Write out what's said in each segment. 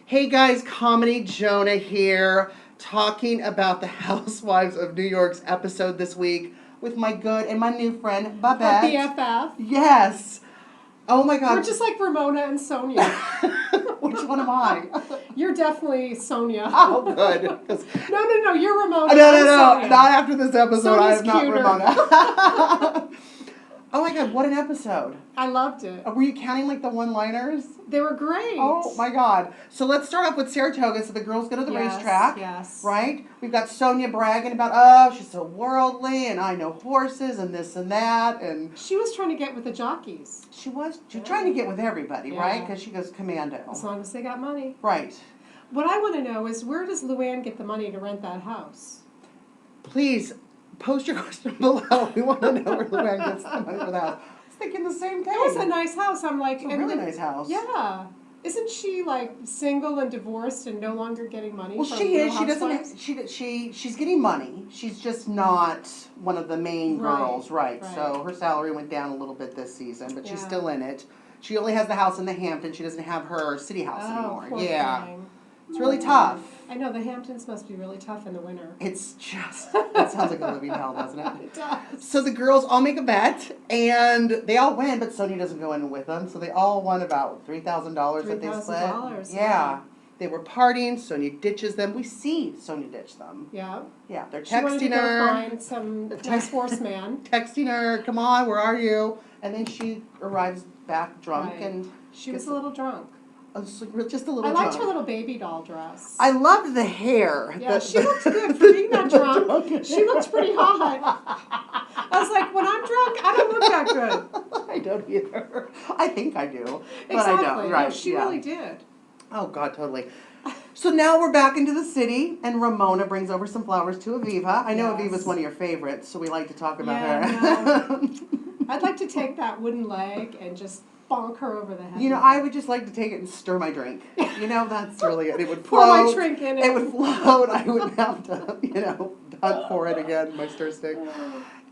Hey guys, Comedy Jonah here, talking about the Housewives of New York's episode this week with my good and my new friend, Babette. Our BFF. Yes. Oh my God. We're just like Ramona and Sonia. Which one am I? You're definitely Sonia. Oh, good. No, you're Ramona. No. Sonia. Not after this episode. Sonia's I am not cuter. Ramona. Oh my God, what an episode. I loved it. Were you counting like the one-liners? They were great. Oh my God. So let's start off with Saratoga. So the girls go to the racetrack. Yes. Right? We've got Sonia bragging about, oh, she's so worldly and I know horses and this and that. And she was trying to get with the jockeys. She was trying to get with everybody, right? Because she goes commando. As long as they got money. Right. What I want to know is, where does Luann get the money to rent that house? Please post your question below. We want to know where Luann gets the money for the house. I was thinking the same thing. It was a nice house. I'm like, it's a really nice house. Yeah. Isn't she like single and divorced and no longer getting money? Well, from she is. Real She's getting money. She's just not one of the main girls, right? So her salary went down a little bit this season, but she's still in it. She only has the house in the Hamptons. She doesn't have her city house anymore. Poor thing. It's really tough. I know, the Hamptons must be really tough in the winter. It's just, that sounds like a living hell, doesn't it? It does. So the girls all make a bet, and they all win, but Sonia doesn't go in with them. So they all won about $3,000 that they split. $3,000, yeah. They were partying. Sonia ditches them. We see Sonia ditch them. Yeah. Yeah, they're She wanted to texting go her. find some nice horseman. Texting her, come on, where are you? And then she arrives back drunk and she was a little drunk. Just a little I drunk. liked her little baby doll dress. I loved the hair. Yeah, she looked good for being that drunk. She looked pretty hot. I was like, when I'm drunk, I don't look that good. I don't either. I think I do, but exactly. I don't. Right? No, she really did. Oh God, totally. So now we're back into the city, and Ramona brings over some flowers to Aviva. I know Aviva's one of your favorites, so we like to talk about her. No. I'd like to take that wooden leg and just bonk her over the head. You know, I would just like to take it and stir my drink. You know, that's really it. It would pour float. my drink in it. It would float. I wouldn't have to, hunt for it again, my stir stick.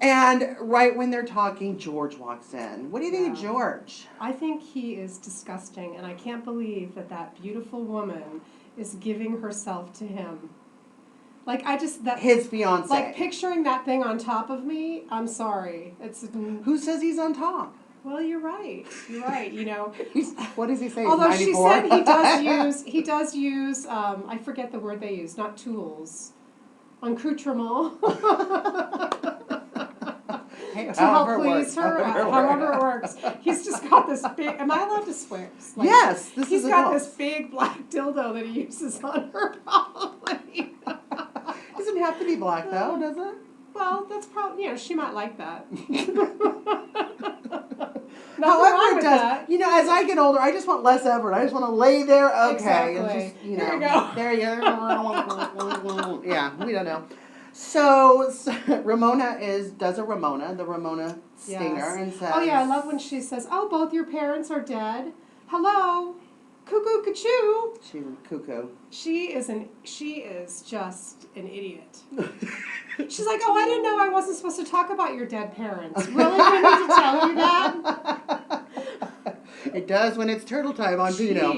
And right when they're talking, George walks in. What do you think of George? I think he is disgusting, and I can't believe that beautiful woman is giving herself to him. Like, his fiance. Like, picturing that thing on top of me, I'm sorry. Who says he's on top? Well, you're right. What does he say? Although 94? she said he does use, I forget the word they use, not tools, accoutrement. Hey, to help please her, however it works. He's just got this big, am I allowed to swear? Like, yes, he's got this big black dildo that he uses on her, probably. Doesn't have to be black, though, does it? Well, that's probably, she might like that. However it does, as I get older, I just want less effort. I just want to lay there, okay. Exactly. And just, There you go. There you go. Yeah, we don't know. So Ramona does a Ramona, the Ramona stinger, and says... Oh, yeah, I love when she says, oh, both your parents are dead. Hello. Cuckoo, ka-choo. She's cuckoo. She is just an idiot. She's like, oh, I didn't know I wasn't supposed to talk about your dead parents. Really? I need to tell you that? It does when it's turtle time on Vino.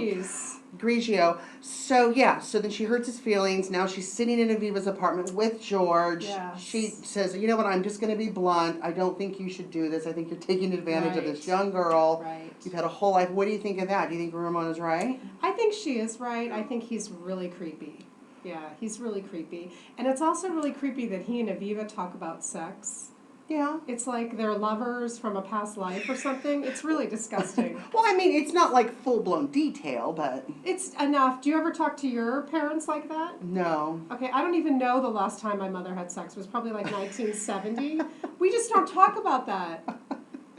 Grigio. So then she hurts his feelings. Now she's sitting in Aviva's apartment with George. Yes. She says, you know what, I'm just going to be blunt. I don't think you should do this. I think you're taking advantage of this young girl. Right. You've had a whole life. What do you think of that? Do you think Ramona's right? I think she is right. I think he's really creepy. Yeah, he's really creepy. And it's also really creepy that he and Aviva talk about sex. Yeah. It's like they're lovers from a past life or something. It's really disgusting. Well, I mean, it's not like full-blown detail, but... It's enough. Do you ever talk to your parents like that? No. Okay, I don't even know the last time my mother had sex. It was probably like 1970. We just don't talk about that.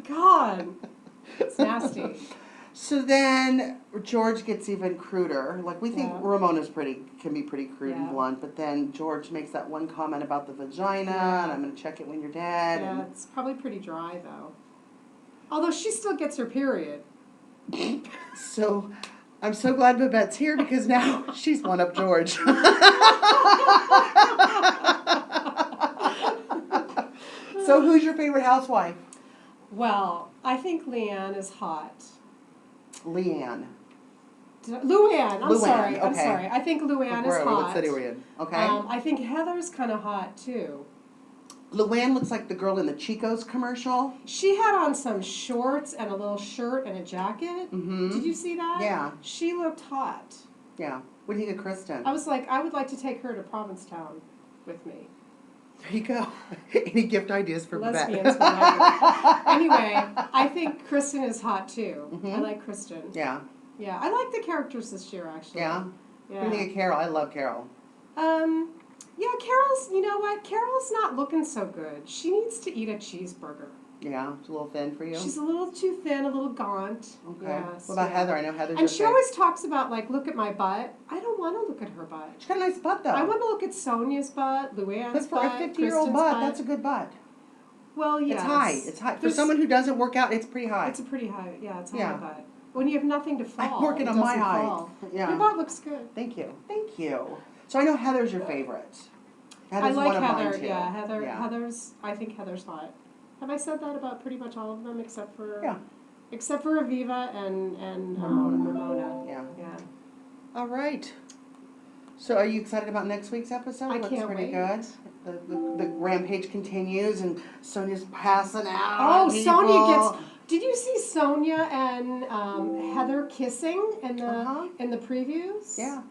God. It's nasty. So then George gets even cruder. Like, we think Ramona's can be pretty crude and blunt, but then George makes that one comment about the vagina, and I'm going to check it when you're dead. Yeah, it's probably pretty dry, though. Although she still gets her period. So I'm so glad Babette's here, because now she's one up George. So who's your favorite housewife? Well, I think Leanne is hot. Leanne. Luann. I'm Luann, sorry. I'm okay. sorry. I think Luann is Where- hot. What city were you in? Okay. I think Heather's kind of hot too. Luann looks like the girl in the Chico's commercial. She had on some shorts and a little shirt and a jacket. Mm-hmm. Did you see that? Yeah. She looked hot. Yeah. What do you think of Kristen? I was like, I would like to take her to Provincetown with me. There you go. Any gift ideas for Lesbians Beth? would like it. Anyway, I think Kristen is hot too. Mhm. I like Kristen. Yeah. Yeah, I like the characters this year actually. Yeah. Yeah. What do you think of Carol? I love Carol. Yeah, Carol's, you know what? Carol's not looking so good. She needs to eat a cheeseburger. Yeah, it's a little thin for you. She's a little too thin, a little gaunt. Okay. Yes, What about yeah. Heather? I know Heather's And your she favorite. always talks about, like, look at my butt. I don't want to look at her butt. She's got a nice butt though. I want to look at Sonia's butt, Luann's But for a butt, 50-year-old Kristen's butt, that's a good butt. Well, yes. It's high. It's high. For There's- someone who doesn't work out, it's pretty high. It's a pretty high, yeah, it's a Yeah. high butt. When you have nothing to fall, I'm working it on my doesn't height. fall. Yeah. Your butt looks good. Thank you. Thank you. So I know Heather's your favorite. I Heather's like one of Heather, mine too. yeah, Heather, Yeah. Heather's, I think Heather's hot. Have I said that about pretty much all of them except for Yeah. Aviva and Ramona? Yeah. Yeah. All right. So are you excited about next week's episode? I Looks can't pretty wait. good. The rampage continues and Sonia's passing out. Oh, on Sonia people. gets. Did you see Sonia and Heather kissing in the Uh-huh. previews? Yeah.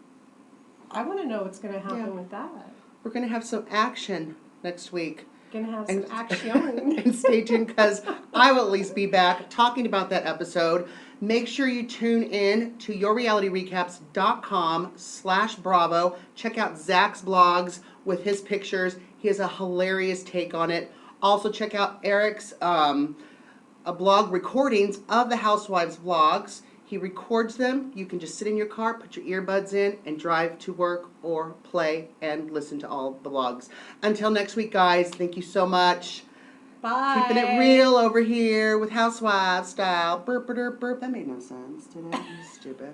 I want to know what's going to happen Yeah. with that. We're gonna have some action next week. Gonna have And- some action. And stay tuned because I will at least be back talking about that episode. Make sure you tune in to yourrealityrecaps.com/Bravo. Check out Zach's blogs with his pictures. He has a hilarious take on it. Also check out Eric's blog recordings of the Housewives vlogs. He records them. You can just sit in your car, put your earbuds in, and drive to work or play and listen to all the vlogs. Until next week, guys, thank you so much. Bye. Keeping it real over here with Housewives style. Burp, burp, burp. That made no sense, did it? Stupid.